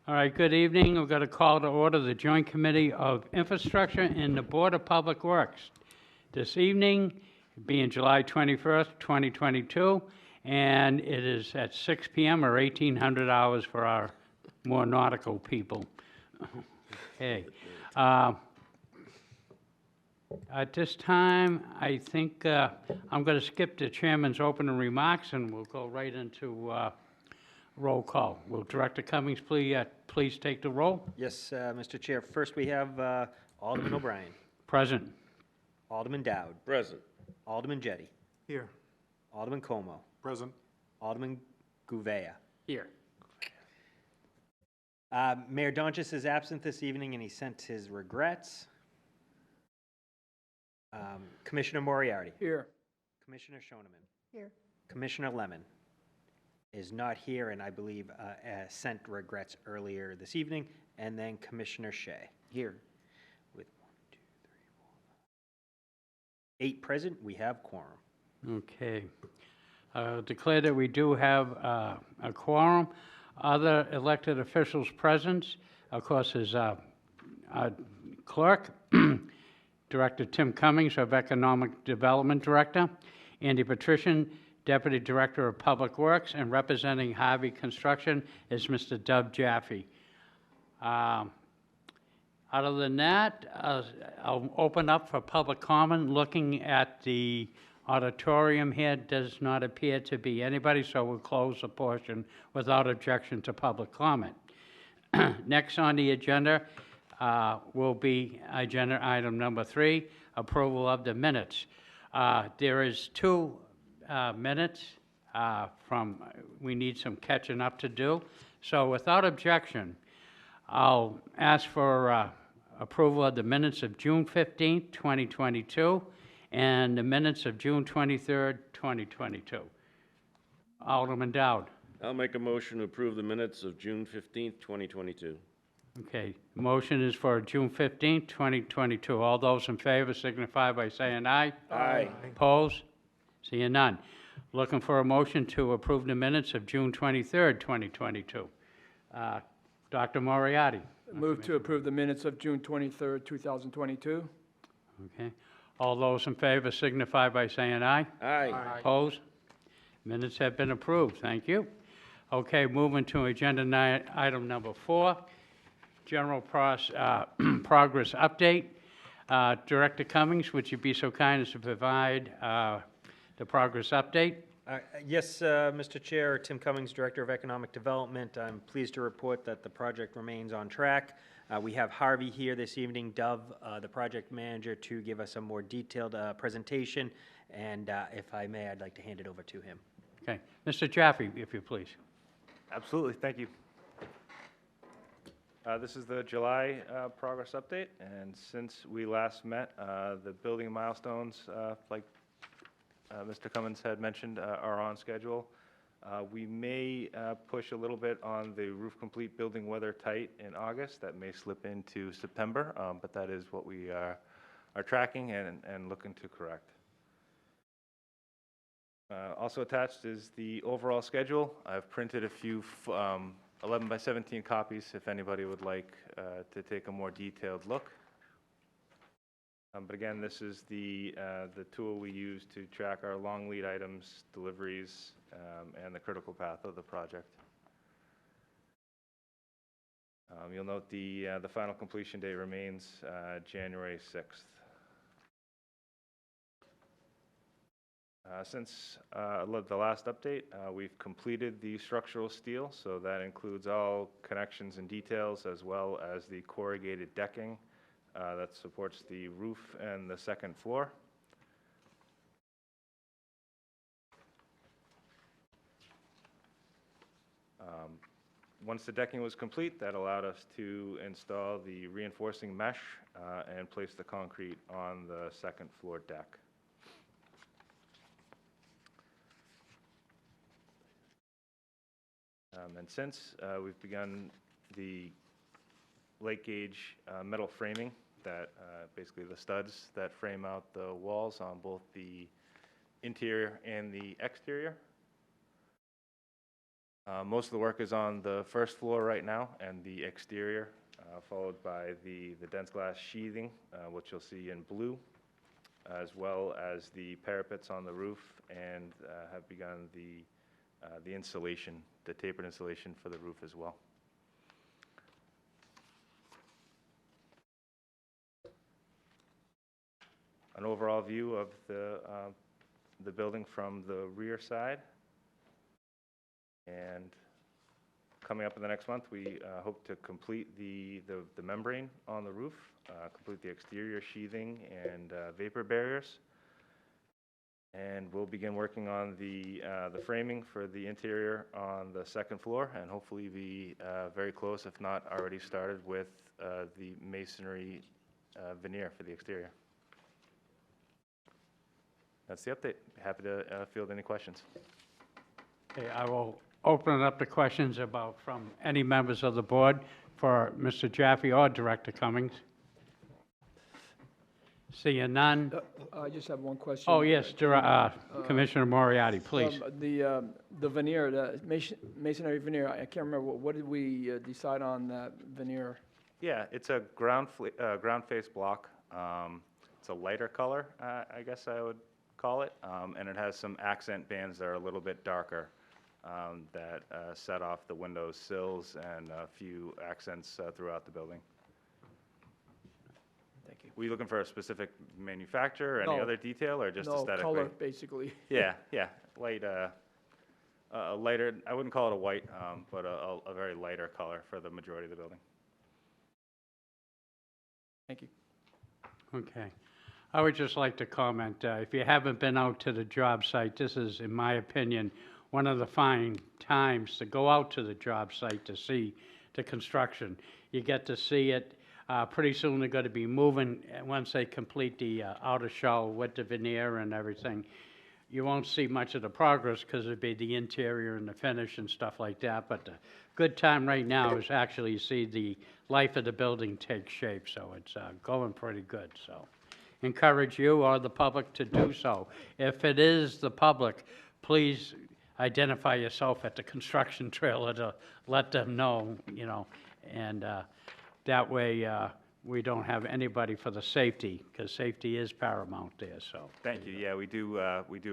All right, good evening. We've got a call to order the Joint Committee of Infrastructure and the Board of Public Works. This evening, being July 21st, 2022, and it is at 6 p.m. or 1800 hours for our more nautical people. Okay. At this time, I think I'm going to skip the chairman's opening remarks, and we'll go right into roll call. Will Director Cummings please take the roll? Yes, Mr. Chair. First, we have Alderman O'Brien, Present. Alderman Dowd, Present. Alderman Jettie, Here. Alderman Como, Present. Alderman Gouveia. Here. Mayor Donchis is absent this evening, and he sent his regrets. Commissioner Moriarty. Here. Commissioner Shoneman. Here. Commissioner Lemon is not here, and I believe sent regrets earlier this evening. And then Commissioner Shea. Here. With 1, 2, 3, 4, 5. 8 present, we have quorum. Okay. Declare that we do have a quorum. Other elected officials present, of course, is our clerk, Director Tim Cummings, of Economic Development Director, Andy Patrician, Deputy Director of Public Works, and representing Harvey Construction is Mr. Dub Jaffe. Other than that, I'll open up for public comment. Looking at the auditorium here, does not appear to be anybody, so we'll close the portion without objection to public comment. Next on the agenda will be agenda item number 3, approval of the minutes. There is 2 minutes we need some catching up to do. So without objection, I'll ask for approval of the minutes of June 15th, 2022, and the minutes of June 23rd, 2022. Alderman Dowd. I'll make a motion to approve the minutes of June 15th, 2022. Okay, motion is for June 15th, 2022. All those in favor signify by saying aye. Aye. Opposed? Seeing none. Looking for a motion to approve the minutes of June 23rd, 2022. Dr. Moriarty. Move to approve the minutes of June 23rd, 2022. Okay. All those in favor signify by saying aye. Aye. Opposed? Minutes have been approved. Thank you. Okay, moving to agenda item number 4, general progress update. Director Cummings, would you be so kind as to provide the progress update? Yes, Mr. Chair, Tim Cummings, Director of Economic Development. I'm pleased to report that the project remains on track. We have Harvey here this evening, Dove, the project manager, to give us a more detailed presentation. And if I may, I'd like to hand it over to him. Okay. Mr. Jaffe, if you please. Absolutely, thank you. This is the July progress update, and since we last met, the building milestones, like Mr. Cummins had mentioned, are on schedule. We may push a little bit on the roof complete building weather tight in August. That may slip into September, but that is what we are tracking and looking to correct. Also attached is the overall schedule. I've printed a few 11 by 17 copies if anybody would like to take a more detailed look. But again, this is the tool we use to track our long lead items, deliveries, and the critical path of the project. You'll note the final completion date remains January 6th. Since the last update, we've completed the structural steel, so that includes all connections and details, as well as the corrugated decking that supports the roof and the second floor. Once the decking was complete, that allowed us to install the reinforcing mesh and place the concrete on the second floor deck. And since we've begun the lake gauge metal framing, that basically the studs that frame out the walls on both the interior and the exterior. Most of the work is on the first floor right now and the exterior, followed by the dense glass sheathing, which you'll see in blue, as well as the parapets on the roof, and have begun the insulation, the tapered insulation for the roof as well. An overall view of the building from the rear side. And coming up in the next month, we hope to complete the membrane on the roof, complete the exterior sheathing and vapor barriers. And we'll begin working on the framing for the interior on the second floor, and hopefully be very close, if not already started, with the masonry veneer for the exterior. That's the update. Happy to field any questions. Okay, I will open it up to questions from any members of the board for Mr. Jaffe or Director Cummings. Seeing none. I just have one question. Oh, yes, Commissioner Moriarty, please. The veneer, the masonry veneer, I can't remember, what did we decide on that veneer? Yeah, it's a ground face block. It's a lighter color, I guess I would call it, and it has some accent bands that are a little bit darker that set off the window sills and a few accents throughout the building. Thank you. Were you looking for a specific manufacturer, or any No. other detail, or just No, aesthetically? color, basically. Yeah, light, a lighter, I wouldn't call it a white, but a very lighter color for the majority of the building. Thank you. Okay. I would just like to comment, if you haven't been out to the job site, this is, in my opinion, one of the fine times to go out to the job site to see the construction. You get to see it. Pretty soon they're going to be moving, once they complete the outer shell with the veneer and everything. You won't see much of the progress because it'd be the interior and the finish and stuff like that. But the good time right now is actually see the life of the building take shape. So it's going pretty good. So encourage you or the public to do so. If it is the public, please identify yourself at the construction trailer to let them know, and that way we don't have anybody for the safety, because safety is paramount there, so. Thank you. Yeah, we do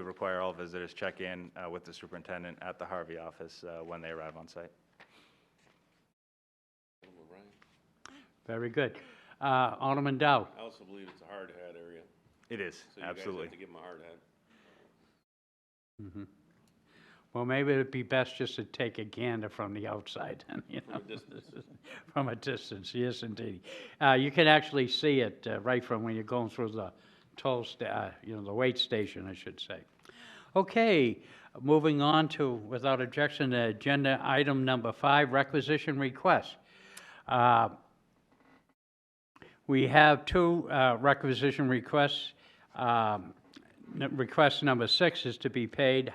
require all visitors check in with the superintendent at the Harvey office when they arrive on site. Very good. Alderman Dow. I also believe it's a hard hat area. It is, So you guys absolutely. have to give them a hard hat. Mhm. Well, maybe it'd be best just to take a gander from the outside, From a distance. From a distance, yes, indeed. You can actually see it right from when you're going through the the weight station, I should say. Okay, moving on to, without objection, agenda item number 5, requisition request. We have 2 requisition requests. Request number 6 is to be paid.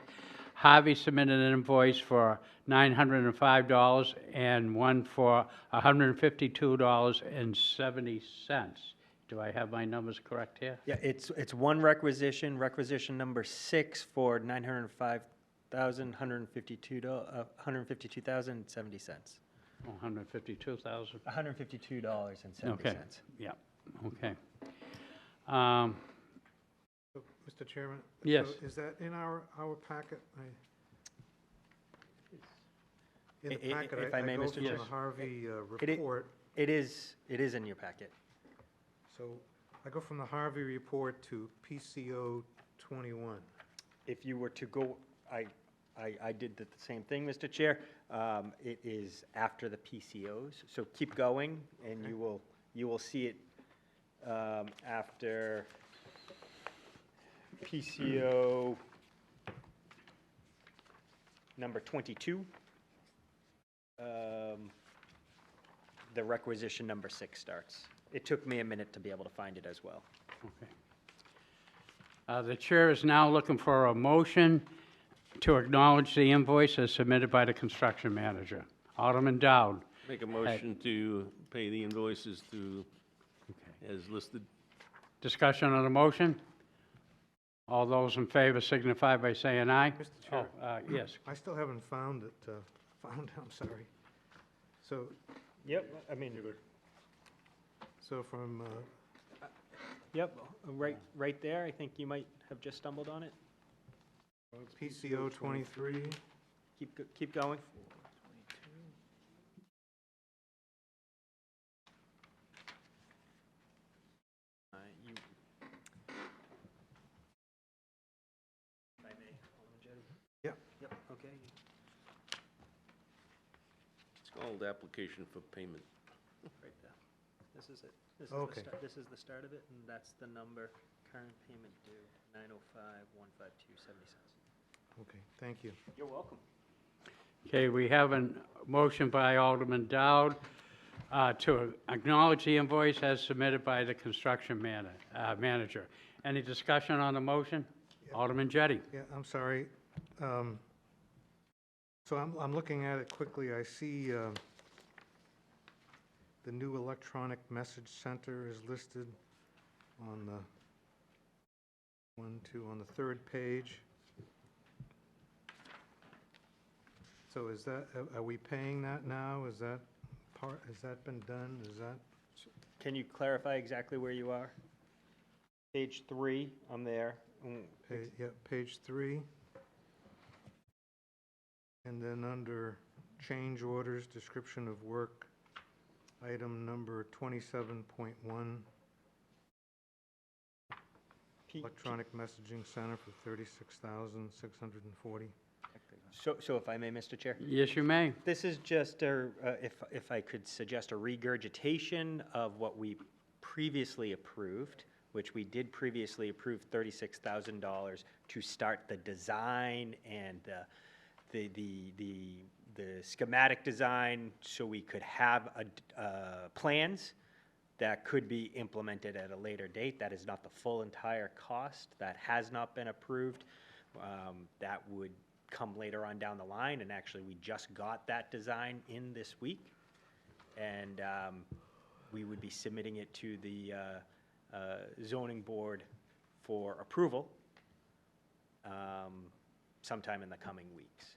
Harvey submitted an invoice for $905 and one for $152.70. Do I have my numbers correct here? Yeah, it's one requisition number 6 for $152,070. Oh, $152,000. $152.70. Okay, yeah, okay. Mr. Chairman? Yes. So is that in our packet? In the packet, if I may, go Mr. through Chair. the Harvey It i- report. It is in your packet. So I go from the Harvey report to PCO 21. If you were to go, I did the same thing, Mr. Chair. It is after the PCOs, so keep going, and Okay. you will see it after PCO number 22. The requisition number 6 starts. It took me a minute to be able to find it as well. Okay. The chair is now looking for a motion to acknowledge the invoice as submitted by the construction manager. Alderman Dowd. Make a motion to pay the invoices to, as listed. Discussion on the motion? All those in favor signify by saying aye. Mr. Chair? Yes. I still haven't found it. found, I'm sorry. So, Yep, I mean, so from, yep, right there, I think you might have just stumbled on it. PCO 23, Keep going. You. If I may, Alderman Jettie? Yep. Yep, okay. It's called application for payment. Right there. This is it. Okay. This is the start of it, and that's the number, current payment due, 905-152.70 cents. okay, thank you. You're welcome. Okay, we have a motion by Alderman Dowd to acknowledge the invoice as submitted by the construction manager. Any discussion on the motion? Yeah. Alderman Jettie. Yeah, I'm sorry. So I'm looking at it quickly. I see the new electronic message center is listed on the on the third page. So is that, are we paying that now? Is that part, has that been done? Is that? Can you clarify exactly where you are? Page 3, I'm there. Yeah, page 3. And then under change orders, description of work, item number 27.1, electronic messaging center for $36,640. So if I may, Mr. Chair? Yes, you may. This is just a, if I could suggest a regurgitation of what we previously approved, which we did previously approve $36,000 to start the design and the schematic design, so we could have plans that could be implemented at a later date. That is not the full entire cost. That has not been approved. That would come later on down the line, and actually we just got that design in this week, and we would be submitting it to the zoning board for approval sometime in the coming weeks.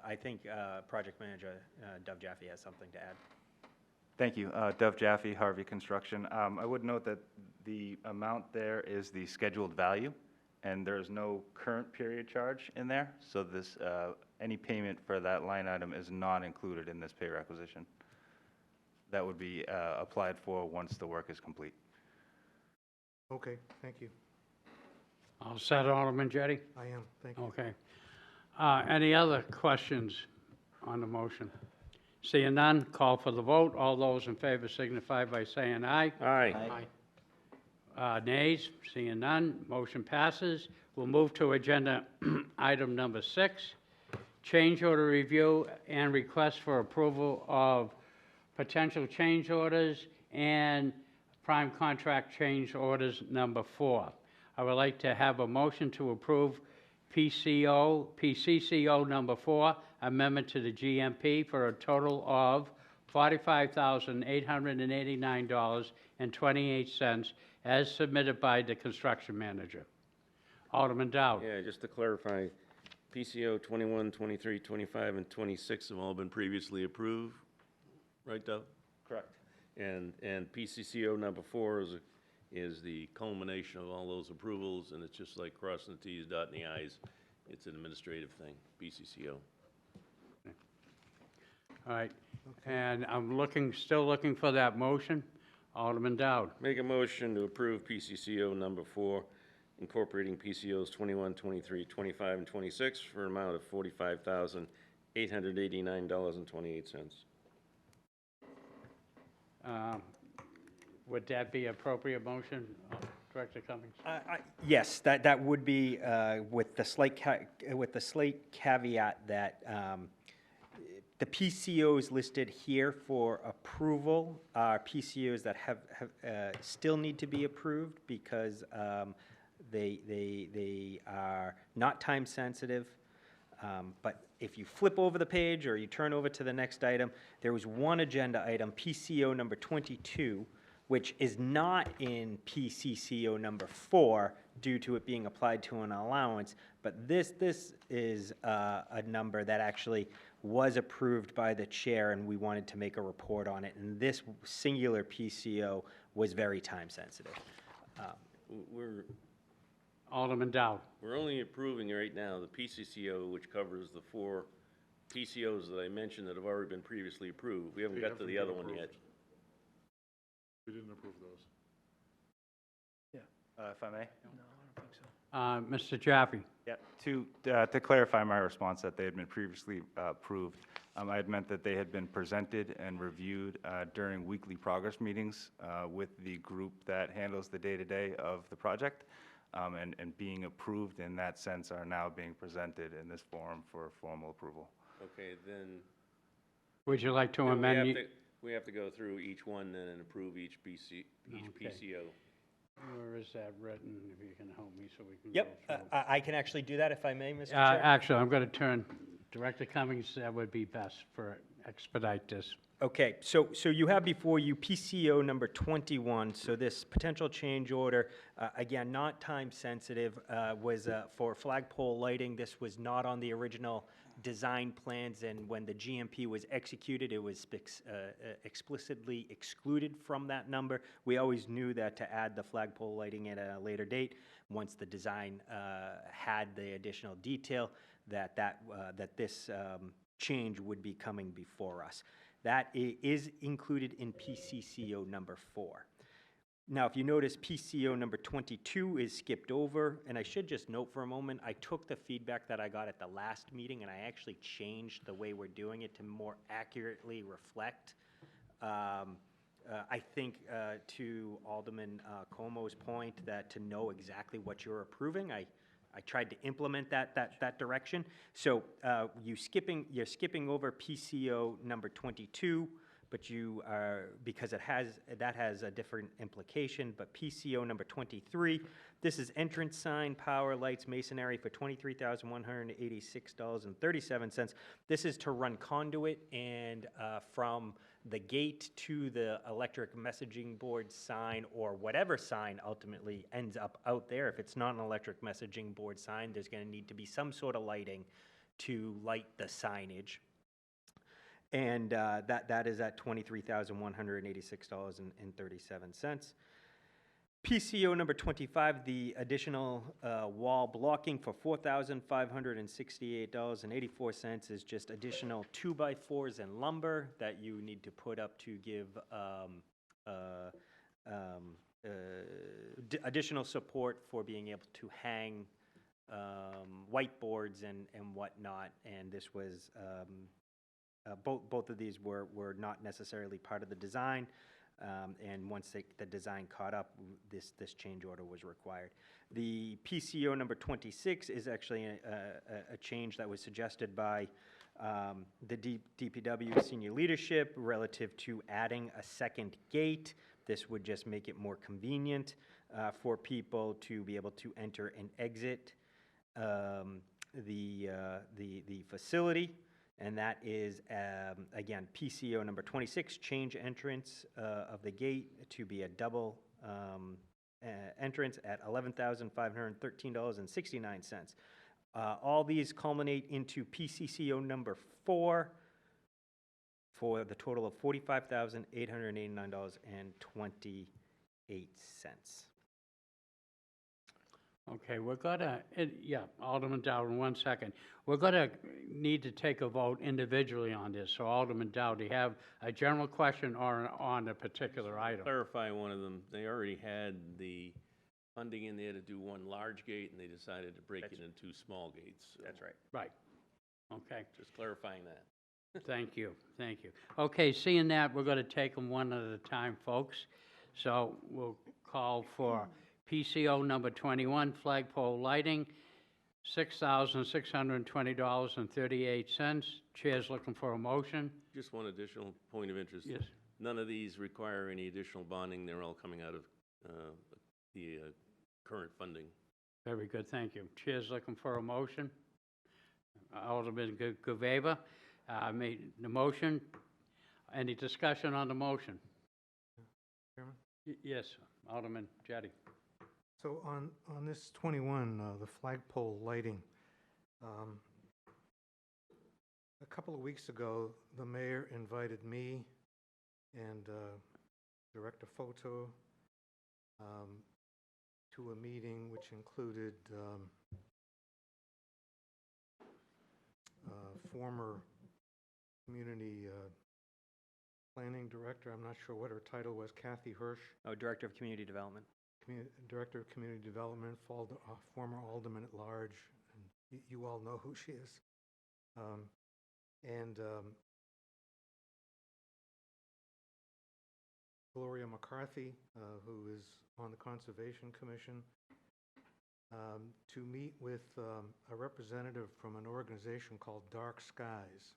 I think Project Manager Dov Jaffe has something to add. Thank you. Dov Jaffe, Harvey Construction. I would note that the amount there is the scheduled value, and there is no current period charge in there, so this, any payment for that line item is not included in this pay requisition. That would be applied for once the work is complete. Okay, thank you. All set, Alderman Jettie? I am, thank you. Okay. Any other questions on the motion? Seeing none, call for the vote. All those in favor signify by saying aye. Aye. Nays, seeing none, motion passes. We'll move to agenda item number 6, change order review and request for approval of potential change orders and prime contract change orders number 4. I would like to have a motion to approve PCCO number 4, amendment to the GMP for a total of $45,889.28 as submitted by the construction manager. Alderman Dowd. Yeah, just to clarify, PCO 21, 23, 25, and 26 have all been previously approved, right, Doug? Correct. And PCCO number 4 is the culmination of all those approvals, and it's just like crossing the Ts, dotting the Is. It's an administrative thing, PCCO. All right, and I'm still looking for that motion. Alderman Dowd. Make a motion to approve PCCO number 4, incorporating PCOs 21, 23, 25, and 26 for an amount of $45,889.28. Would that be appropriate motion, Director Cummings? Yes, that would be with the slight caveat that the PCOs listed here for approval are PCOs that have still need to be approved because they are not time sensitive. But if you flip over the page or you turn over to the next item, there was one agenda item, PCO number 22, which is not in PCCO number 4 due to it being applied to an allowance, but this is a number that actually was approved by the chair, and we wanted to make a report on it. And this singular PCO was very time-sensitive. We're, Alderman Dow. we're only approving right now the PCCO, which covers the 4 PCOs that I mentioned that have already been previously approved. We haven't got to the other one yet. We didn't approve those. If I may? No, I don't think so. Mr. Jaffe. Yeah, to clarify my response that they had been previously approved, I had meant that they had been presented and reviewed during weekly progress meetings with the group that handles the day-to-day of the project, and being approved in that sense are now being presented in this forum for formal approval. Okay, then. Would you like to then amend? we have to go through each one then and approve each Okay. PCO. Where is that written, if you can help me so we can go Yep, through? I can actually do that if I may, Mr. Chair. Actually, I'm going to turn, Director Cummings, that would be best for expedite this. Okay, so you have before you PCO number 21. So this potential change order, again, not time sensitive, was for Flagpole Lighting. This was not on the original design plans, and when the GMP was executed, it was explicitly excluded from that number. We always knew that to add the Flagpole Lighting at a later date, once the design had the additional detail, that this change would be coming before us. That is included in PCCO number 4. Now, if you notice, PCO number 22 is skipped over, and I should just note for a moment, I took the feedback that I got at the last meeting, and I actually changed the way we're doing it to more accurately reflect. I think to Alderman Como's point, that to know exactly what you're approving, I tried to implement that direction. So you're skipping over PCO number 22, but you are, because that has a different implication. But PCO number 23, this is entrance sign, power, lights, masonry for $23,186.37. This is to run conduit and from the gate to the electric messaging board sign, or whatever sign ultimately ends up out there. If it's not an electric messaging board sign, there's going to need to be some sort of lighting to light the signage. And that is at $23,186.37. PCO number 25, the additional wall blocking for $4,568.84 is just additional 2x4s and lumber that you need to put up to give additional support for being able to hang whiteboards and whatnot. And this was both of these were not necessarily part of the design, and once the design caught up, this change order was required. The PCO number 26 is actually a change that was suggested by the DPW senior leadership relative to adding a second gate. This would just make it more convenient for people to be able to enter and exit the facility. And that is, again, PCO number 26, change entrance of the gate to be a double entrance at $11,513.69. All these culminate into PCCO number 4 for the total of $45,889.28. Okay, we're gonna, Alderman Dow, in 1 second. We're gonna need to take a vote individually on this. So Alderman Dow, do you have a general question or on a particular item? Clarify one of them. They already had the funding in there to do one large gate, and they decided to break it into 2 small gates. So That's right. Right. Okay, just clarifying that. thank you, thank you. Okay, seeing that, we're gonna take them one at a time, folks. So we'll call for PCO number 21, Flagpole Lighting, $6,620.38. Chair's looking for a motion. Just one additional point of interest. Yes. None of these require any additional bonding. They're all coming out of the current funding. Very good, thank you. Chair's looking for a motion. Alderman Guveva made the motion. Any discussion on the motion? Chairman? Yes, Alderman Jettie. So on this 21, the flagpole lighting, A couple of weeks ago, the mayor invited me and Director Photo to a meeting which included former community planning director, I'm not sure what her title was, Kathy Hirsch, Oh, Director of Community Development. Director of Community Development, former Alderman at Large, and you all know who she is. And Gloria McCarthy, who is on the Conservation Commission, to meet with a representative from an organization called Dark Skies.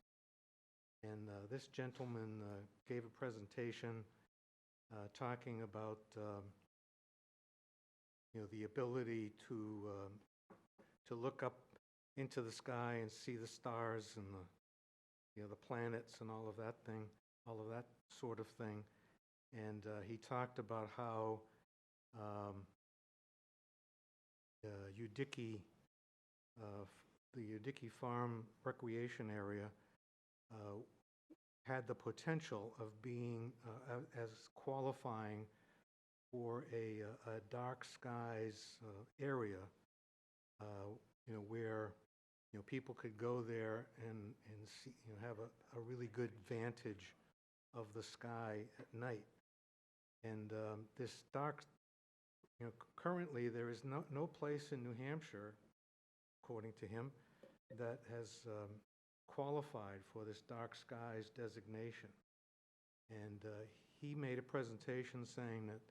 And this gentleman gave a presentation talking about the ability to look up into the sky and see the stars and the planets and all of that sort of thing. And he talked about how Udickie, the Udickie Farm Recreation Area had the potential of being as qualifying for a dark skies area, where people could go there and see, have a really good vantage of the sky at night. And this dark, currently there is no place in New Hampshire, according to him, that has qualified for this dark skies designation. And he made a presentation saying that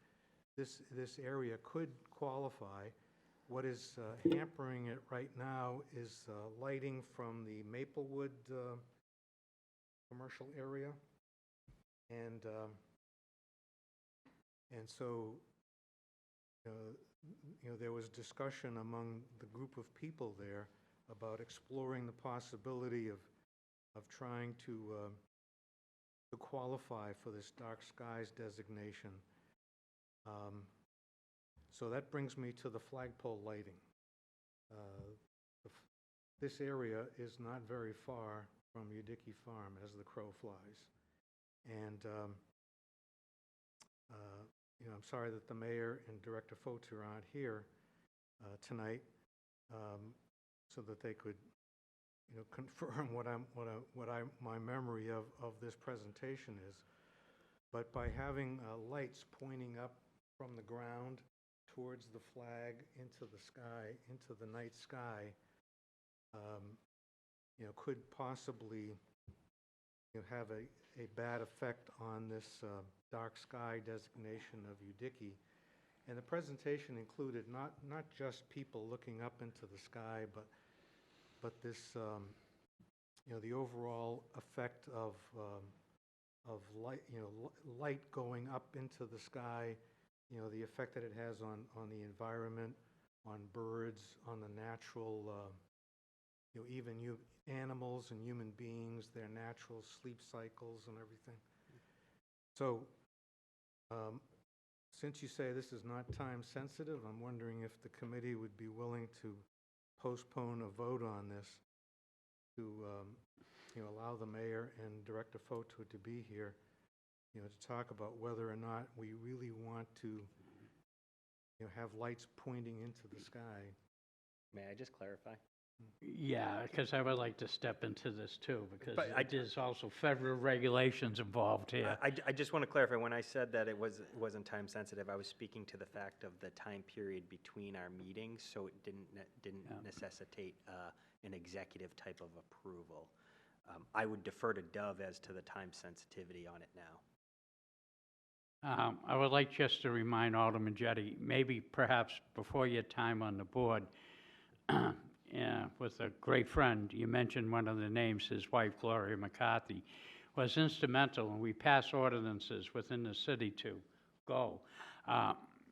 this area could qualify. What is hampering it right now is lighting from the Maplewood commercial area. And so there was discussion among the group of people there about exploring the possibility of trying to qualify for this dark skies designation. So that brings me to the Flagpole Lighting. This area is not very far from Udickie Farm as the crow flies. And I'm sorry that the mayor and Director Foter aren't here tonight, so that they could confirm what my memory of this presentation is. But by having lights pointing up from the ground towards the flag into the sky, into the night sky, could possibly have a bad effect on this dark sky designation of Udickie. And the presentation included not just people looking up into the sky, but this the overall effect of light, light going up into the sky, the effect that it has on the environment, on birds, on the natural, even animals and human beings, their natural sleep cycles and everything. So, since you say this is not time sensitive, I'm wondering if the committee would be willing to postpone a vote on this to allow the mayor and Director Foto to be here, to talk about whether or not we really want to have lights pointing into the sky. May I just clarify? Yeah, because I would like to step into this too, because But there's also federal regulations involved here. I just want to clarify, when I said that it wasn't time sensitive, I was speaking to the fact of the time period between our meetings, so it didn't necessitate an executive type of approval. I would defer to Dove as to the time sensitivity on it now. I would like just to remind Alderman Jettie, maybe perhaps before your time on the board, with a great friend, you mentioned one of the names, his wife, Gloria McCarthy, was instrumental, and we passed ordinances within the city to go.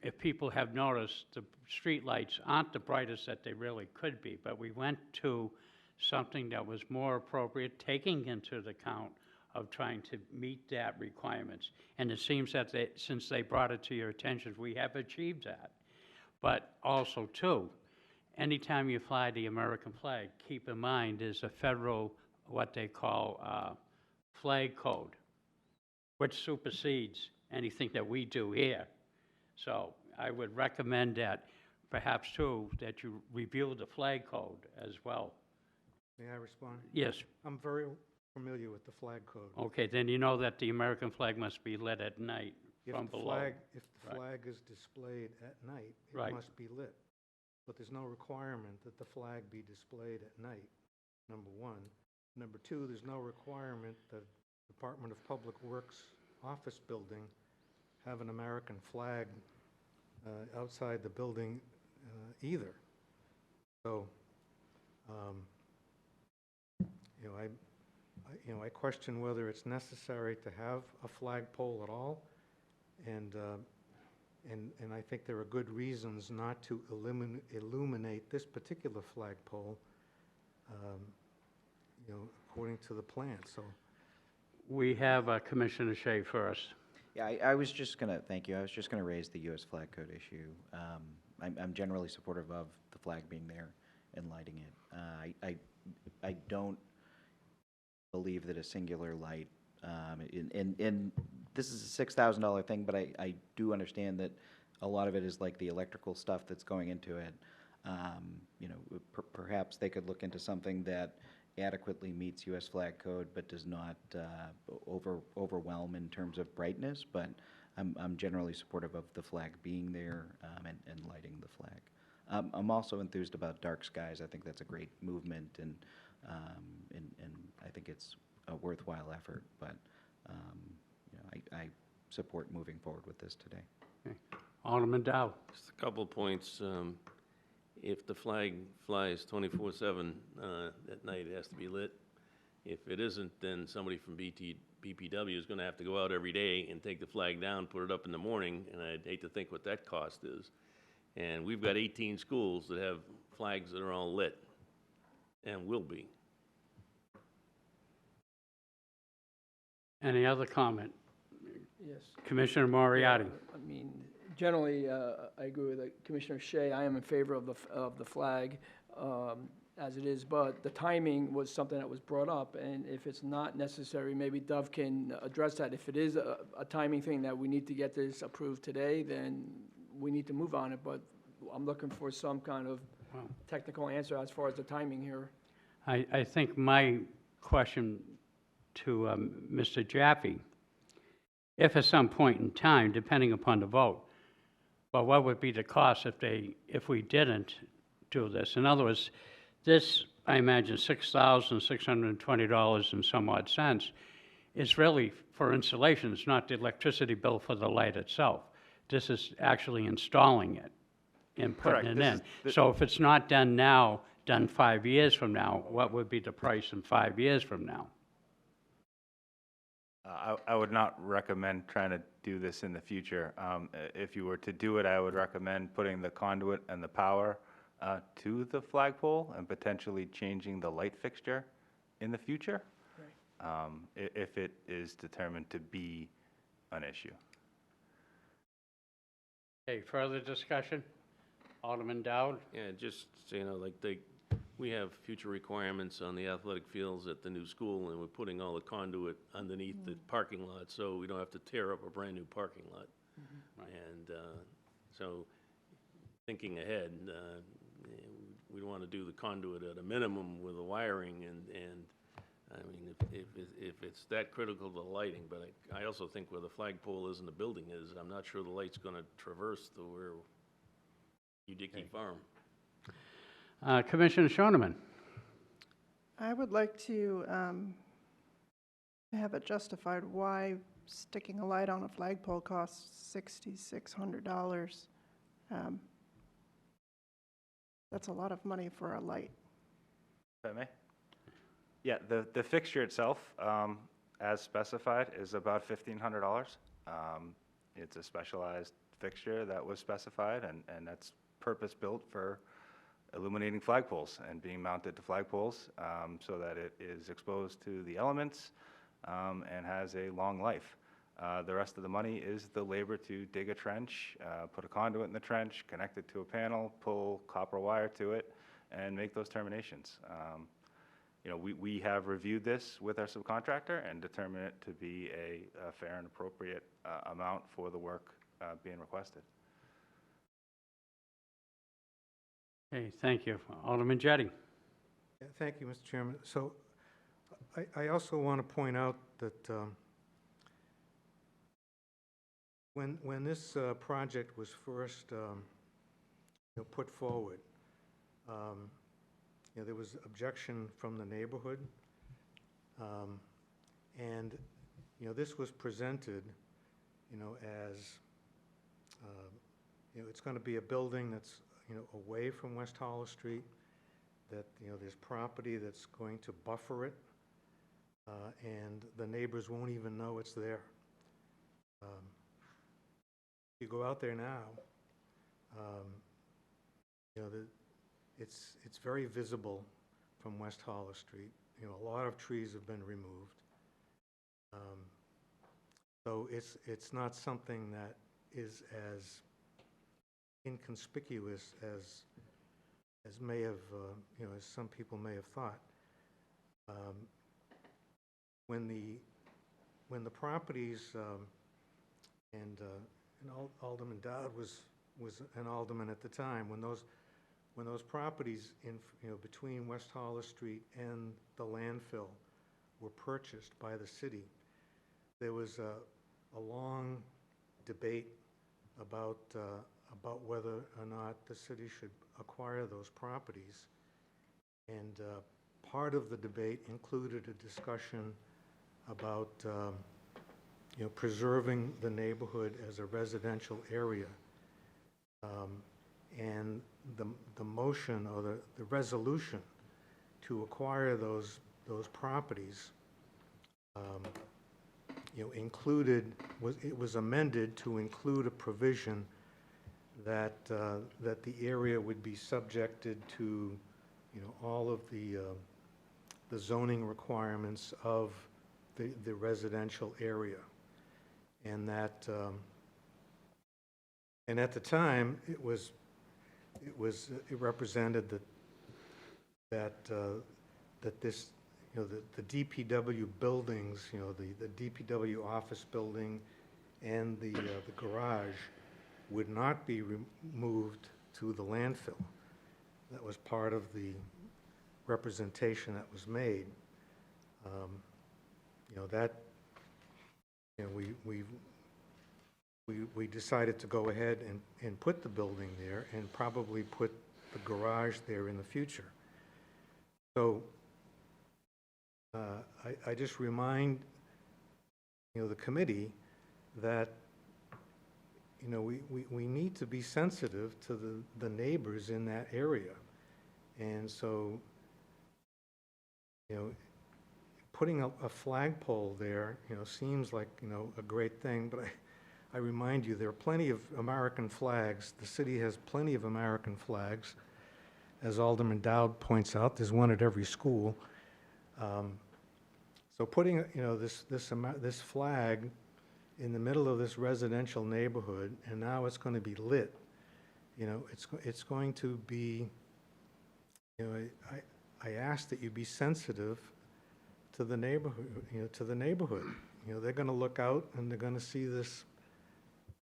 If people have noticed, the streetlights aren't the brightest that they really could be, but we went to something that was more appropriate, taking into the account of trying to meet that requirements. And it seems that since they brought it to your attention, we have achieved that. But also, too, anytime you fly the American flag, keep in mind there's a federal what they call flag code, which supersedes anything that we do here. So I would recommend that perhaps too, that you review the flag code as well. May I respond? Yes, I'm very familiar with the flag code. okay, then you know that the American flag must be lit at night from below. If the Right. flag is displayed at night, it Right. must be lit. But there's no requirement that the flag be displayed at night, number one. Number two, there's no requirement that Department of Public Works office building have an American flag outside the building either. So, I question whether it's necessary to have a flagpole at all, and I think there are good reasons not to illuminate this particular flagpole, according to the plan. So, We have Commissioner Shea first. Yeah, I was just gonna, thank you, I was just gonna raise the US flag code issue. I'm generally supportive of the flag being there and lighting it. I don't believe that a singular light, and this is a $6,000 thing, but I do understand that a lot of it is like the electrical stuff that's going into it. Perhaps they could look into something that adequately meets US flag code, but does not overwhelm in terms of brightness, but I'm generally supportive of the flag being there and lighting the flag. I'm also enthused about dark skies. I think that's a great movement, and I think it's a worthwhile effort, but I support moving forward with this today. Okay. Alderman Dow. Just a couple of points. If the flag flies 24/7 at night, it has to be lit. If it isn't, then somebody from BPW is going to have to go out every day and take the flag down, put it up in the morning, and I'd hate to think what that cost is. And we've got 18 schools that have flags that are all lit, and will be. Any other comment? Yes. Commissioner Moriarty. I mean, generally, I agree with Commissioner Shea. I am in favor of the flag as it is, but the timing was something that was brought up, and if it's not necessary, maybe Dove can address that. If it is a timing thing that we need to get this approved today, then we need to move on it, but I'm looking for some kind of technical answer as far as the timing here. I think my question to Mr. Jaffe, if at some point in time, depending upon the vote, but what would be the cost if we didn't do this? In other words, this, I imagine, $6,620 and some odd cents is really for installation. It's not the electricity bill for the light itself. This is actually installing it and putting it in. So if it's not done now, done 5 years from now, what would be the price in 5 years from now? I would not recommend trying to do this in the future. If you were to do it, I would recommend putting the conduit and the power to the flagpole and potentially changing the light fixture in the future, if it is determined to be an issue. Okay, further discussion? Alderman Dowd? Yeah, just so you know, we have future requirements on the athletic fields at the new school, and we're putting all the conduit underneath the parking lot, so we don't have to tear up a brand-new parking lot. And so, thinking ahead, we want to do the conduit at a minimum with the wiring, and I mean, if it's that critical to the lighting, but I also think where the flagpole is and the building is, I'm not sure the light's going to traverse to where Udickie Farm. Commissioner Schoeneman? I would like to have it justified why sticking a light on a flagpole costs $6,600. That's a lot of money for a light. If I may? Yeah, the fixture itself, as specified, is about $1,500. It's a specialized fixture that was specified, and that's purpose-built for illuminating flagpoles and being mounted to flagpoles so that it is exposed to the elements and has a long life. The rest of the money is the labor to dig a trench, put a conduit in the trench, connect it to a panel, pull copper wire to it, and make those terminations. you know, we have reviewed this with our subcontractor and determined it to be a fair and appropriate amount for the work being requested. Okay, thank you. Alderman Jettie. Yeah, thank you, Mr. Chairman. So I also want to point out that when this project was first put forward, there was objection from the neighborhood. And this was presented as it's going to be a building that's away from West Hollow Street, that there's property that's going to buffer it, and the neighbors won't even know it's there. You go out there now, it's very visible from West Hollow Street. A lot of trees have been removed. So it's not something that is as inconspicuous as may have, as some people may have thought. When the properties, and Alderman Dowd was an alderman at the time, when those properties in, between West Hollow Street and the landfill were purchased by the city, there was a long debate about whether or not the city should acquire those properties. And part of the debate included a discussion about preserving the neighborhood as a residential area. And the motion or the resolution to acquire those properties it was amended to include a provision that the area would be subjected to all of the zoning requirements of the residential area, and that and at the time it represented that this the DPW buildings, the DPW office building and the garage would not be moved to the landfill. That was part of the representation that was made. We decided to go ahead and put the building there and probably put the garage there in the future. So I just remind the committee that we need to be sensitive to the neighbors in that area. And so putting a flagpole there seems like a great thing, but I remind you there are plenty of American flags. The city has plenty of American flags. As Alderman Dowd points out, there's one at every school. So putting this flag in the middle of this residential neighborhood, and now it's going to be lit. It's going to be. I ask that you be sensitive to the neighborhood. To the neighborhood. They're going to look out and they're going to see this.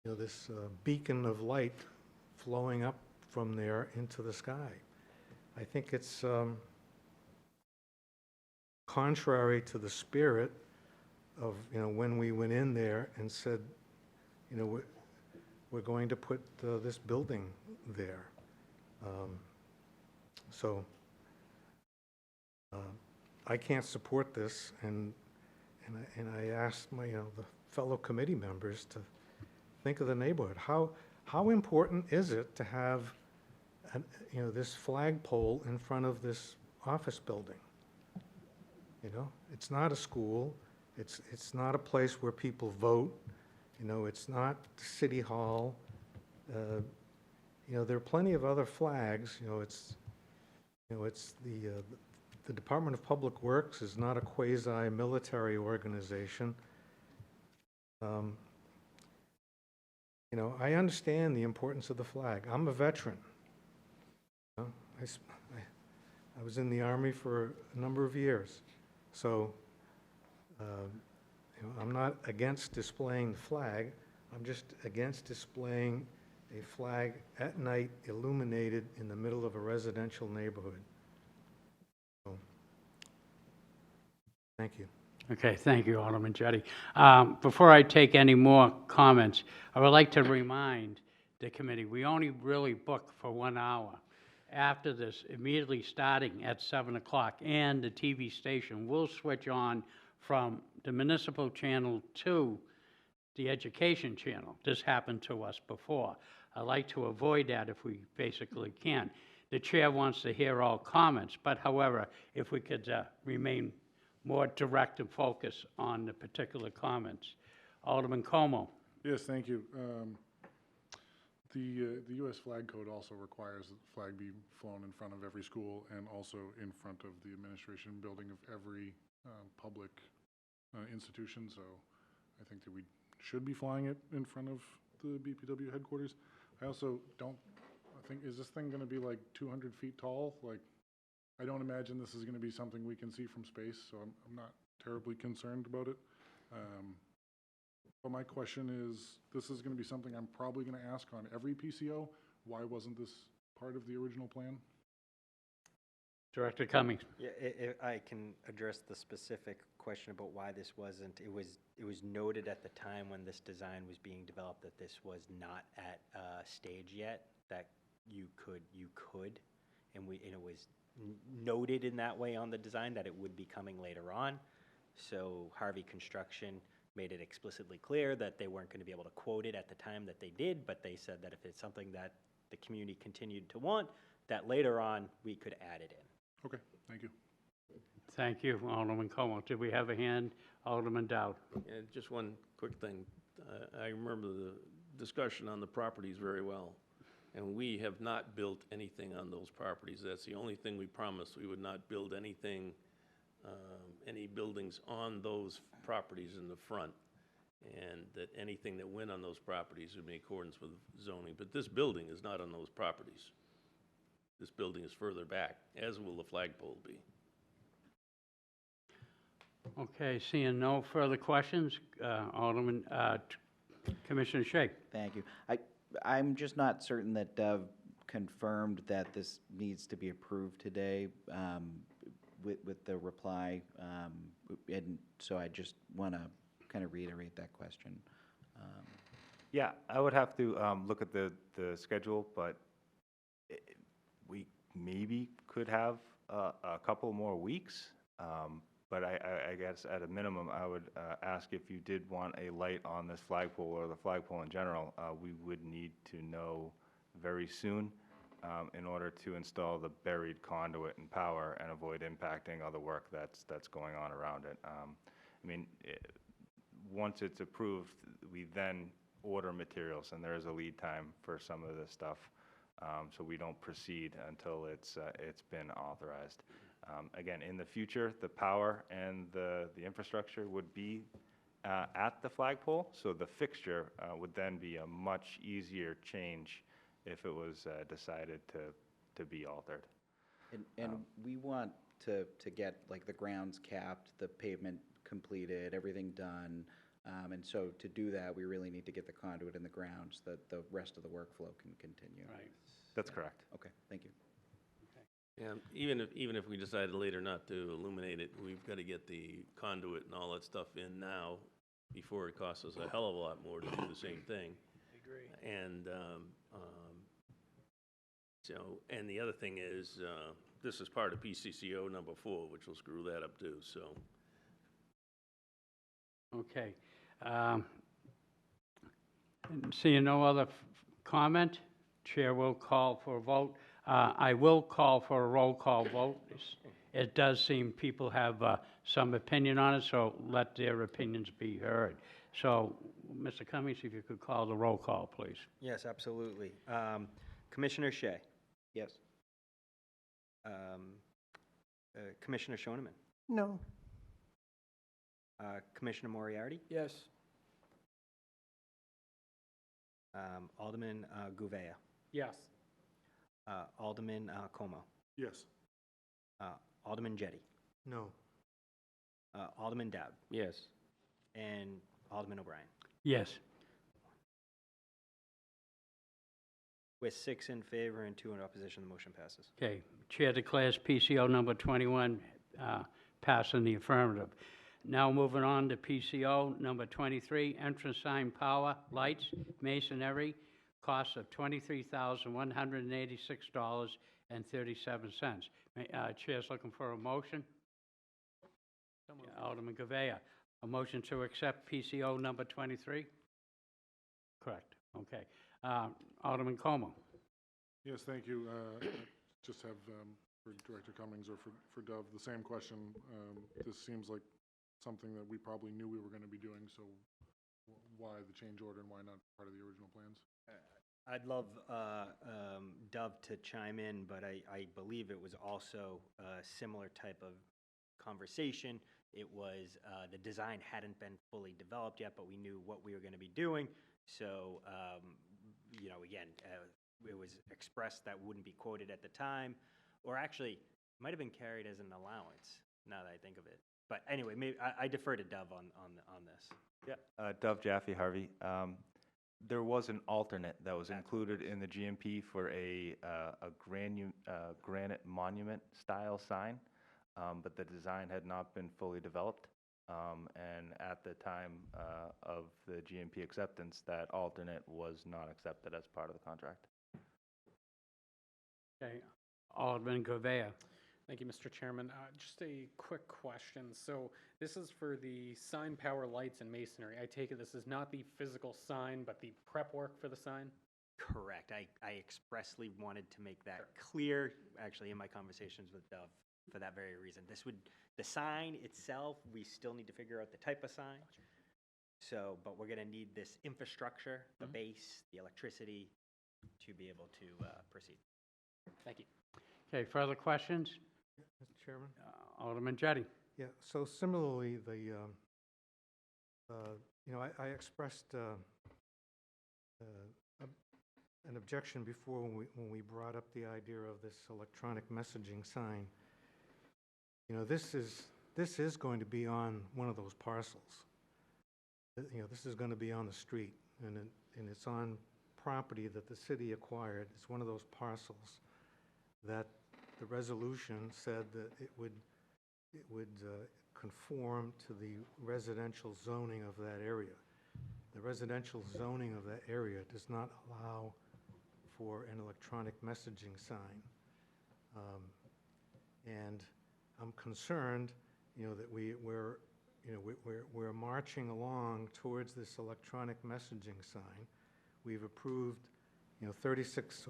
This beacon of light flowing up from there into the sky. I think it's contrary to the spirit of when we went in there and said, we're going to put this building there. So I can't support this, and I asked my the fellow committee members to think of the neighborhood. How important is it to have this flagpole in front of this office building? It's not a school. It's not a place where people vote. It's not City Hall. There are plenty of other flags. It's the Department of Public Works is not a quasi-military organization. I understand the importance of the flag. I'm a veteran. I was in the Army for a number of years, so I'm not against displaying the flag. I'm just against displaying a flag at night illuminated in the middle of a residential neighborhood. So, thank you. Okay, thank you, Alderman Jettie. Before I take any more comments, I would like to remind the committee, we only really book for 1 hour. After this, immediately starting at 7 o'clock, and the TV station will switch on from the municipal channel to the education channel. This happened to us before. I like to avoid that if we basically can. The chair wants to hear all comments, but however, if we could remain more direct and focus on the particular comments. Alderman Como. Yes, thank you. The U.S. flag code also requires that the flag be flown in front of every school and also in front of the administration building of every public institution, so I think that we should be flying it in front of the BPW headquarters. I also don't think, is this thing gonna be like 200 feet tall? Like, I don't imagine this is gonna be something we can see from space, so I'm not terribly concerned about it. But my question is, this is gonna be something I'm probably gonna ask on every PCO. Why wasn't this part of the original plan? Director Cummings. Yeah, I can address the specific question about why this wasn't. It was noted at the time when this design was being developed that this was not at a stage yet, that you could, and it was noted in that way on the design that it would be coming later on. So Harvey Construction made it explicitly clear that they weren't going to be able to quote it at the time that they did, but they said that if it's something that the community continued to want, that later on we could add it in. Okay, thank you. Thank you, Alderman Como. Did we have a hand? Alderman Dowd. And just one quick thing. I remember the discussion on the properties very well, and we have not built anything on those properties. That's the only thing we promised. We would not build anything, any buildings on those properties in the front, and that anything that went on those properties would be in accordance with zoning. But this building is not on those properties. This building is further back, as will the flagpole be. Okay, seeing no further questions, Commissioner Shea. Thank you. I'm just not certain that Dov confirmed that this needs to be approved today with the reply, and so I just want to kind of reiterate that question. Yeah, I would have to look at the schedule, but we maybe could have a couple more weeks. But I guess at a minimum, I would ask if you did want a light on this flagpole or the flagpole in general, we would need to know very soon in order to install the buried conduit and power and avoid impacting other work that's going on around it. I mean, once it's approved, we then order materials, and there is a lead time for some of this stuff. So we don't proceed until it's been authorized. Again, in the future, the power and the infrastructure would be at the flagpole, so the fixture would then be a much easier change if it was decided to be altered. And we want to get like the grounds capped, the pavement completed, everything done. And so to do that, we really need to get the conduit in the ground so that the rest of the workflow can continue. Right. That's correct. Okay, thank you. And even if we decided later not to illuminate it, we've got to get the conduit and all that stuff in now before it costs us a hell of a lot more to do the same thing. I agree. And and the other thing is, this is part of PCCO number 4, which will screw that up too. So. Okay. Seeing no other comment, Chair will call for a vote. I will call for a roll call vote. It does seem people have some opinion on it, so let their opinions be heard. So, Mr. Cummings, if you could call the roll call, please. Yes, absolutely. Commissioner Shea. Yes. Commissioner Schoeneman. No. Commissioner Moriarty. Yes. Alderman Gouveia. Yes. Alderman Como. Yes. Alderman Jettie, No. Alderman Dowd, Yes. and Alderman O'Brien. Yes. With 6 in favor and 2 in opposition, the motion passes. Okay, Chair declares PCO number 21 passed in the affirmative. Now moving on to PCO number 23, entrance sign power, lights, masonry, cost of $23,186.37. Chair's looking for a motion. Alderman Govea, a motion to accept PCO number 23? Correct, okay. Alderman Como. Yes, thank you. I just have, for Director Cummings or for Dov, the same question. This seems like something that we probably knew we were going to be doing, so why the change order and why not part of the original plans? I'd love Dov to chime in, but I believe it was also a similar type of conversation. It was, the design hadn't been fully developed yet, but we knew what we were going to be doing. So, you know, again, it was expressed that wouldn't be quoted at the time, or actually, might have been carried as an allowance, now that I think of it. But anyway, maybe, I defer to Dov on this. Yeah, Dov Jaffe, Harvey. There was an alternate that was included in the GMP for a granite monument style sign, but the design had not been fully developed. And at the time of the GMP acceptance, that alternate was not accepted as part of the contract. Okay, Alderman Govea. Thank you, Mr. Chairman. Just a quick question. So this is for the sign, power, lights, and masonry. I take it this is not the physical sign, but the prep work for the sign? Correct. I expressly wanted to make that clear, actually, in my conversations with Dov, for that very reason. The sign itself, we still need to figure out the type of sign. So, but we're gonna need this infrastructure, the base, the electricity, to be able to proceed. Thank you. Okay, further questions? Mr. Chairman? Alderman Jettie. Yeah, so similarly, I expressed an objection before when we brought up the idea of this electronic messaging sign. You know, this is going to be on one of those parcels. You know, this is going to be on the street, and it's on property that the city acquired. It's one of those parcels that the resolution said that it would conform to the residential zoning of that area. The residential zoning of that area does not allow for an electronic messaging sign. And I'm concerned, you know, that we're marching along towards this electronic messaging sign. We've approved, you know,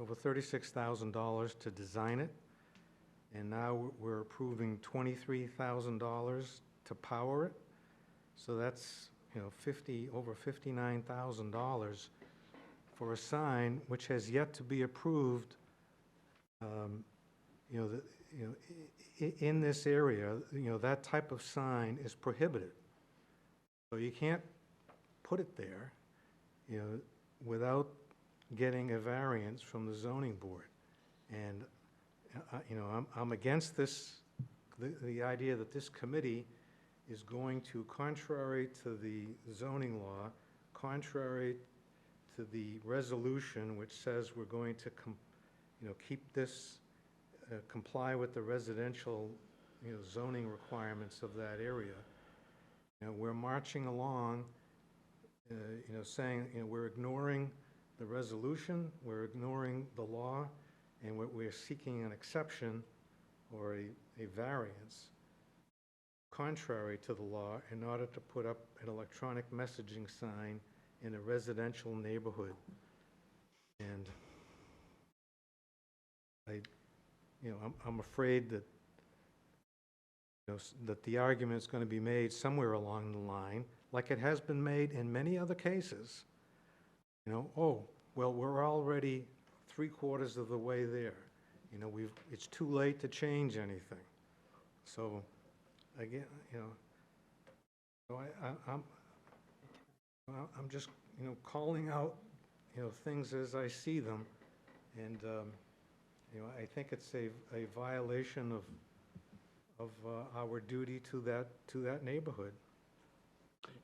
over $36,000 to design it. And now we're approving $23,000 to power it. So that's, you know, over $59,000 for a sign which has yet to be approved. In this area, you know, that type of sign is prohibited. So you can't put it there, you know, without getting a variance from the zoning board. And you know, I'm against this, the idea that this committee is going to, contrary to the zoning law, contrary to the resolution which says we're going to, keep this, comply with the residential, you know, zoning requirements of that area. You know, we're marching along, saying, you know, we're ignoring the resolution, we're ignoring the law, and we're seeking an exception or a variance contrary to the law in order to put up an electronic messaging sign in a residential neighborhood. And I'm afraid that, that the argument is going to be made somewhere along the line, like it has been made in many other cases. You know, oh, well, we're already 3/4 of the way there. You know, it's too late to change anything. So, again, I'm just, calling out, things as I see them. And, I think it's a violation of of our duty to that neighborhood.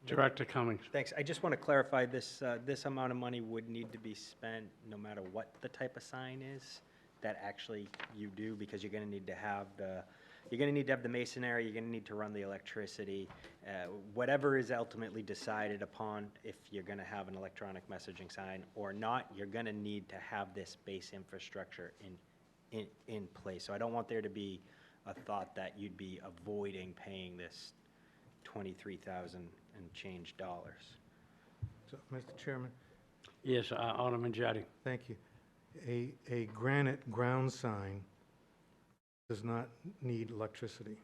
Director Cummings. Thanks. I just want to clarify, this amount of money would need to be spent no matter what the type of sign is that actually you do, because you're going to need to have the masonry, you're going to need to run the electricity, whatever is ultimately decided upon, if you're going to have an electronic messaging sign or not, you're going to need to have this base infrastructure in place. So I don't want there to be a thought that you'd be avoiding paying this 23,000 and change dollars. So, Mr. Chairman, Yes, Alderman Jettie. thank you. A granite ground sign does not need electricity.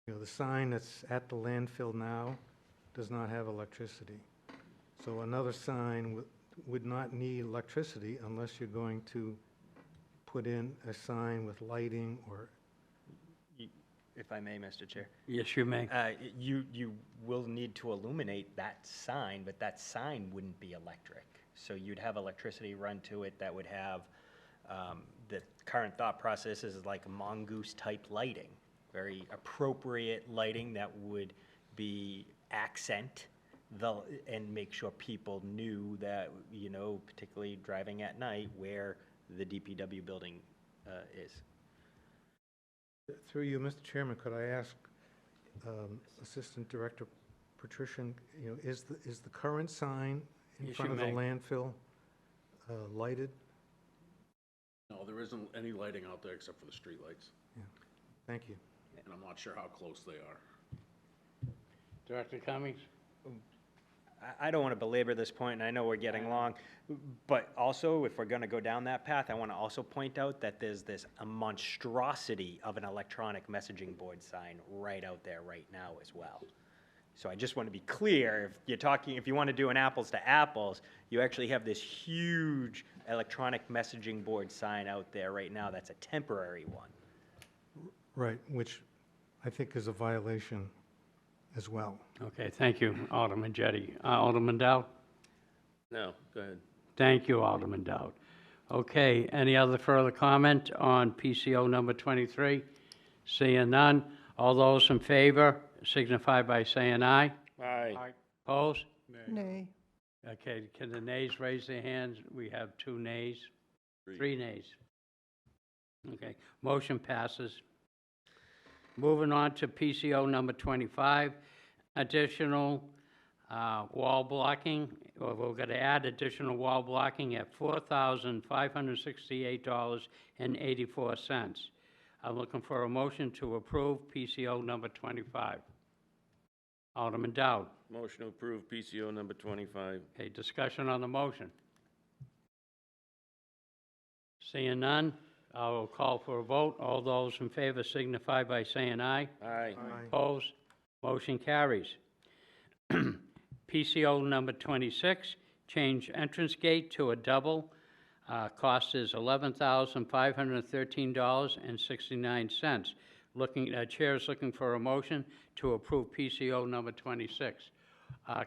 You know, the sign that's at the landfill now does not have electricity. So another sign would not need electricity unless you're going to put in a sign with lighting or. If I may, Mr. Chair. Yes, you may. You will need to illuminate that sign, but that sign wouldn't be electric. So you'd have electricity run to it that would have, the current thought process is like mongoose-type lighting, very appropriate lighting that would be accent and make sure people knew that, you know, particularly driving at night, where the DPW building is. Through you, Mr. Chairman, could I ask Assistant Director Patrician, you know, is the current sign in Yes, front you of the may. landfill lighted? No, there isn't any lighting out there except for the streetlights, Thank you. and I'm not sure how close they are. Director Cummings? I don't want to belabor this point, and I know we're getting long, but also, if we're going to go down that path, I want to also point out that there's a monstrosity of an electronic messaging board sign right out there right now as well. So I just want to be clear, if you want to do an apples to apples, you actually have this huge electronic messaging board sign out there right now that's a temporary one. Right, which I think is a violation as well. Okay, thank you, Alderman Jettie. Alderman Dowd? No, go ahead. Thank you, Alderman Dowd. Okay, any other further comment on PCO number 23? Seeing none, all those in favor signify by saying aye. Aye. Opposed? Nay. Okay, can the nays raise their hands? We have 2 nays. 3 nays. Okay, motion passes. Moving on to PCO number 25, additional wall blocking. We're going to add additional wall blocking at $4,568.84. I'm looking for a motion to approve PCO number 25. Alderman Dowd. Motion to approve PCO number 25. Okay, discussion on the motion. Seeing none, I will call for a vote. All those in favor signify by saying aye. Aye. Opposed? Motion carries. PCO number 26, change entrance gate to a double. Cost is $11,513.69. Chair is looking for a motion to approve PCO number 26.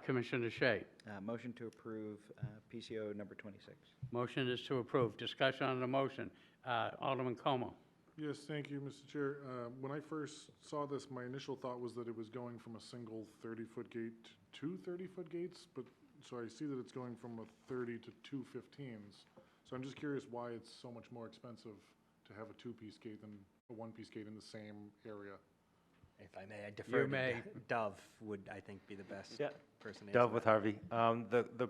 Commissioner Shea. Motion to approve PCO number 26. Motion is to approve. Discussion on the motion. Alderman Como. Yes, thank you, Mr. Chair. When I first saw this, my initial thought was that it was going from a single 30-foot gate to 2 30-foot gates, but, so I see that it's going from a 30 to 2 15s. So I'm just curious why it's so much more expensive to have a 2-piece gate than a 1-piece gate in the same area. If I may, I defer You may. to Dove would, I think, be the best person to Dove answer with that. Harvey. The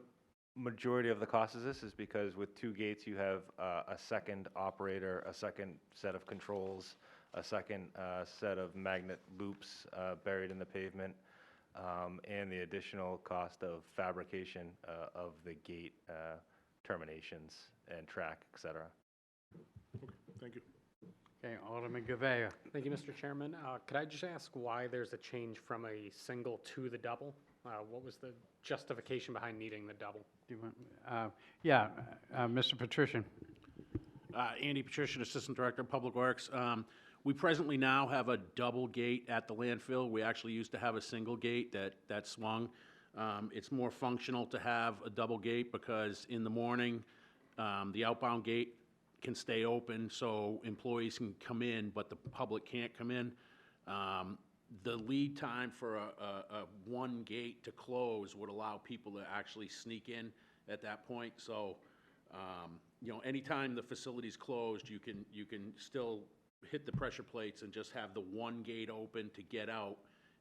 majority of the cost of this is because with 2 gates, you have a second operator, a second set of controls, a second set of magnet loops buried in the pavement, and the additional cost of fabrication of the gate terminations and track, et cetera. Okay, thank you. Okay, Alderman Gavea. Thank you, Mr. Chairman. Could I just ask why there's a change from a single to the double? What was the justification behind needing the double? Do you want- Mr. Patrician. Andy Patrician, Assistant Director of Public Works. We presently now have a double gate at the landfill. We actually used to have a single gate that swung. It's more functional to have a double gate because in the morning, the outbound gate can stay open so employees can come in, but the public can't come in. The lead time for a one gate to close would allow people to actually sneak in at that point. So, you know, anytime the facility's closed, you can still hit the pressure plates and just have the one gate open to get out,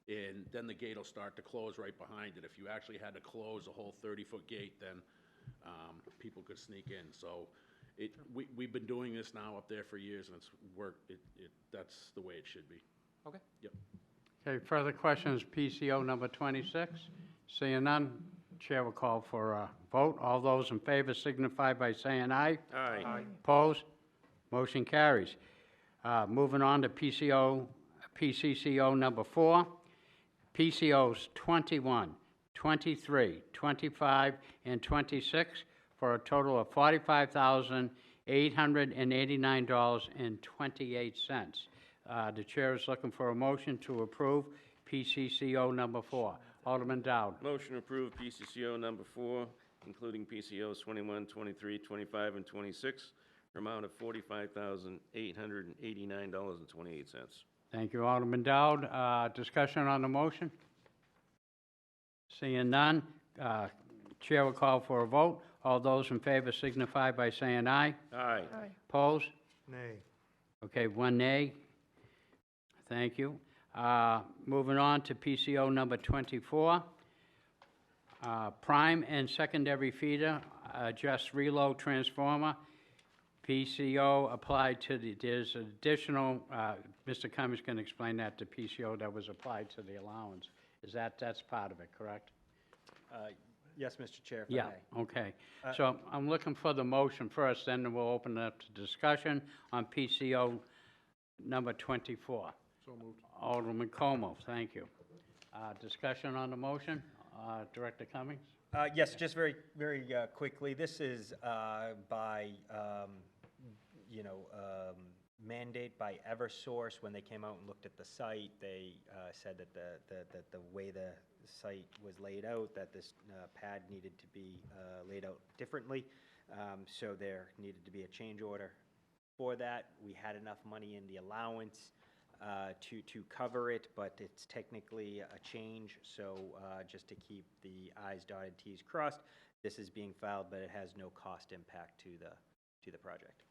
and then the gate will start to close right behind it. If you actually had to close a whole 30-foot gate, then people could sneak in. So we've been doing this now up there for years, and it's worked. That's the way it should be. Okay. Yep. Okay, further questions, PCO number 26? Seeing none, Chair will call for a vote. All those in favor signify by saying aye. Aye. Opposed? Motion carries. Moving on to PCCO number 4. PCOs 21, 23, 25, and 26 for a total of $45,889.28. The chair is looking for a motion to approve PCCO number 4. Alderman Dowd. Motion to approve PCCO number 4, including PCOs 21, 23, 25, and 26, for amount of $45,889.28. Thank you, Alderman Dowd. Discussion on the motion? Seeing none, chair will call for a vote. All those in favor signify by saying aye. Aye. Aye. Opposed? Nay. Okay, 1 nay. Thank you. Moving on to PCO number 24. Prime and secondary feeder, just reload transformer. PCO applied to there's additional, Mr. Cummings can explain that to PCO that was applied to the allowance. That's part of it, correct? Yes, Mr. Chair, if I Yeah, may. okay. So I'm looking for the motion first, then we'll open it up to discussion on PCO number 24. So moved. Alderman Como, thank you. Discussion on the motion, Director Cummings? Yes, just very quickly, this is by, mandate by Eversource. When they came out and looked at the site, they said that the way the site was laid out, that this pad needed to be laid out differently. So there needed to be a change order for that. We had enough money in the allowance to cover it, but it's technically a change, so just to keep the i's dotted, t's crossed, this is being filed, but it has no cost impact to the project.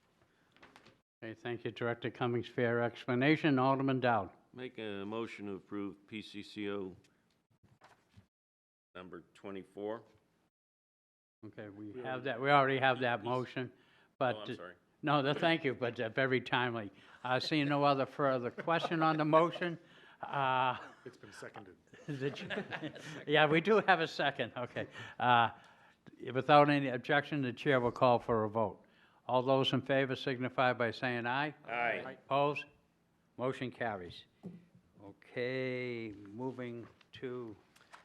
Okay, thank you, Director Cummings, fair explanation. Alderman Dowd. Make a motion to approve PCCO number 24. Okay, we have that, we already have that motion, but... Oh, I'm sorry. No, thank you, but very timely. Seeing no other further question on the motion, It's been seconded. yeah, we do have a second, okay. Without any objection, the chair will call for a vote. All those in favor signify by saying aye. Aye. Opposed? Motion carries. Okay, moving to,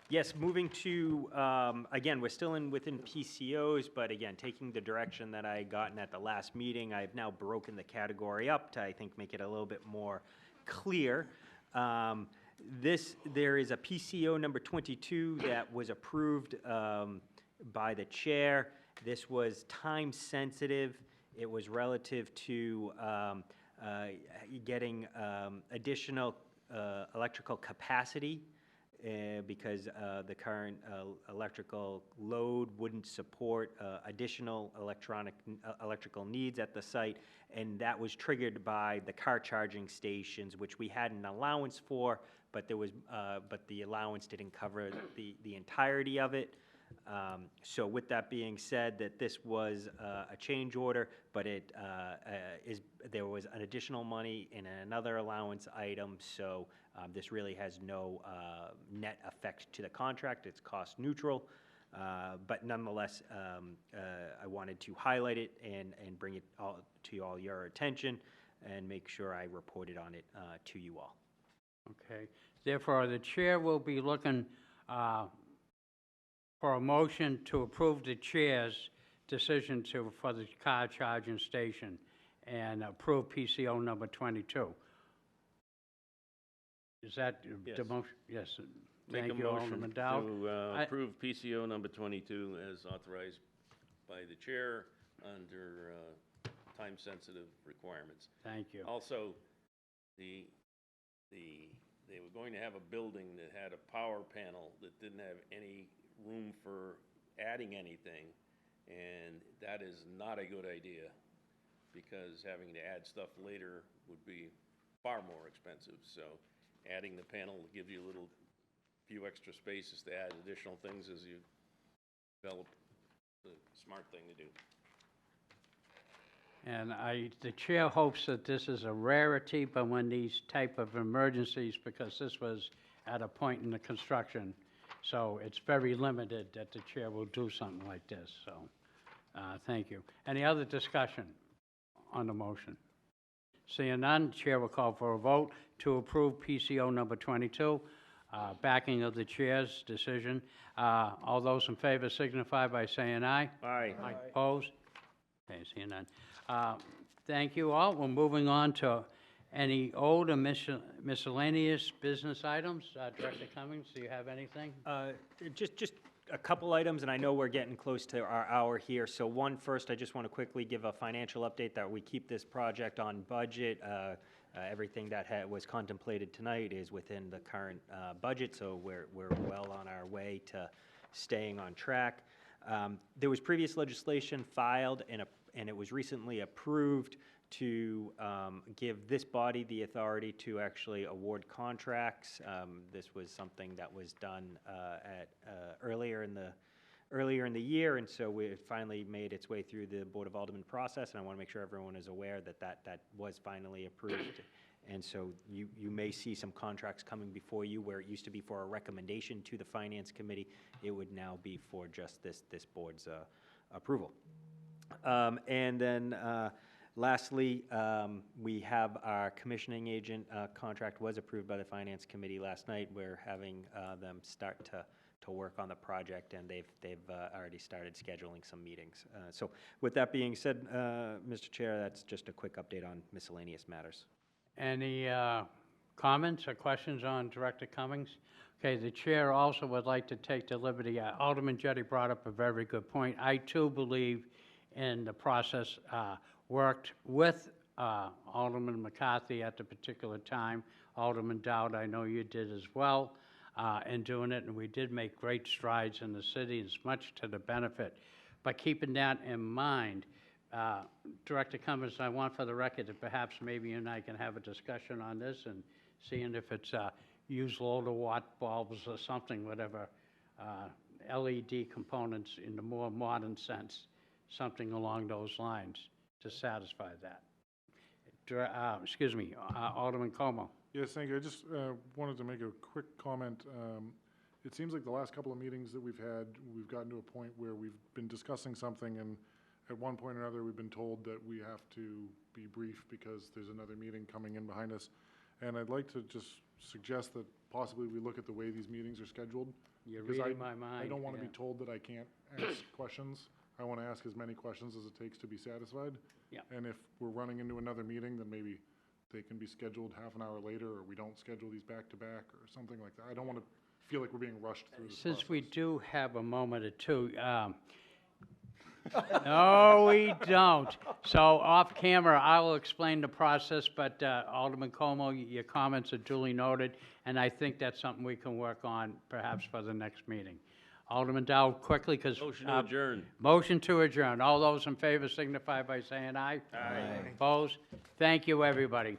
Yes, moving to, again, we're still within PCOs, but again, taking the direction that I gotten at the last meeting, I've now broken the category up to, I think, make it a little bit more clear. There is a PCO number 22 that was approved by the chair. This was time sensitive. It was relative to getting additional electrical capacity because the current electrical load wouldn't support additional electrical needs at the site, and that was triggered by the car charging stations, which we had an allowance for, but the allowance didn't cover the entirety of it. So with that being said, that this was a change order, but there was an additional money in another allowance item, so this really has no net effect to the contract. It's cost neutral, but nonetheless, I wanted to highlight it and bring it all to all your attention and make sure I reported on it to you all. okay. Therefore, the chair will be looking for a motion to approve the chair's decision for the car charging station and approve PCO number 22. Is that the Yes. motion? Yes. Make a Thank you, motion Alderman Dowd. to approve PCO number 22 as authorized by the chair under time-sensitive requirements. Thank you. Also, they were going to have a building that had a power panel that didn't have any room for adding anything, and that is not a good idea, because having to add stuff later would be far more expensive. So adding the panel gives you a few extra spaces to add additional things as you develop the smart thing to do. And the chair hopes that this is a rarity, but when these type of emergencies, because this was at a point in the construction, so it's very limited that the chair will do something like this, so, thank you. Any other discussion on the motion? Seeing none, chair will call for a vote to approve PCO number 22, backing of the chair's decision. All those in favor signify by saying aye. Aye. Opposed? Okay, seeing none. Thank you all. We're moving on to any old or miscellaneous business items. Director Cummings, do you have anything? Just a couple items, and I know we're getting close to our hour here. So one, first, I just want to quickly give a financial update that we keep this project on budget. Everything that was contemplated tonight is within the current budget, so we're well on our way to staying on track. There was previous legislation filed, and it was recently approved to give this body the authority to actually award contracts. This was something that was done earlier in the year, and so it finally made its way through the Board of Aldermen process, and I want to make sure everyone is aware that was finally approved. And so you may see some contracts coming before you, where it used to be for a recommendation to the Finance Committee. It would now be for just this board's approval. And then lastly, we have our commissioning agent contract was approved by the Finance Committee last night. We're having them start to work on the project, and they've already started scheduling some meetings. So with that being said, Mr. Chair, that's just a quick update on miscellaneous matters. Any comments or questions on Director Cummings? Okay, the chair also would like to take the liberty. Alderman Jettie brought up a very good point. I too believe in the process, worked with Alderman McCarthy at the particular time. Alderman Dowd, I know you did as well in doing it, and we did make great strides in the city. It's much to the benefit. But keeping that in mind, Director Cummings, I want for the record that perhaps maybe you and I can have a discussion on this and seeing if it's use low watt bulbs or something, whatever, LED components in the more modern sense, something along those lines to satisfy that. Excuse me, Alderman Como. Yes, thank you. I just wanted to make a quick comment. It seems like the last couple of meetings that we've had, we've gotten to a point where we've been discussing something, and at one point or another, we've been told that we have to be brief because there's another meeting coming in behind us. And I'd like to just suggest that possibly we look at the way these meetings are scheduled. You're because reading my mind. I don't want to yeah. be told that I can't ask questions. I want to ask as many questions as it takes to be satisfied. Yeah. And if we're running into another meeting, then maybe they can be scheduled half an hour later, or we don't schedule these back to back, or something like that. I don't want to feel like we're being rushed through this Since we process. do have a moment or two, no, we don't. So off camera, I will explain the process, but Alderman Como, your comments are duly noted, and I think that's something we can work on perhaps for the next meeting. Alderman Dow, quickly, because... Motion to adjourn. Motion to adjourn. All those in favor signify by saying aye. Aye. Opposed? Thank you, everybody.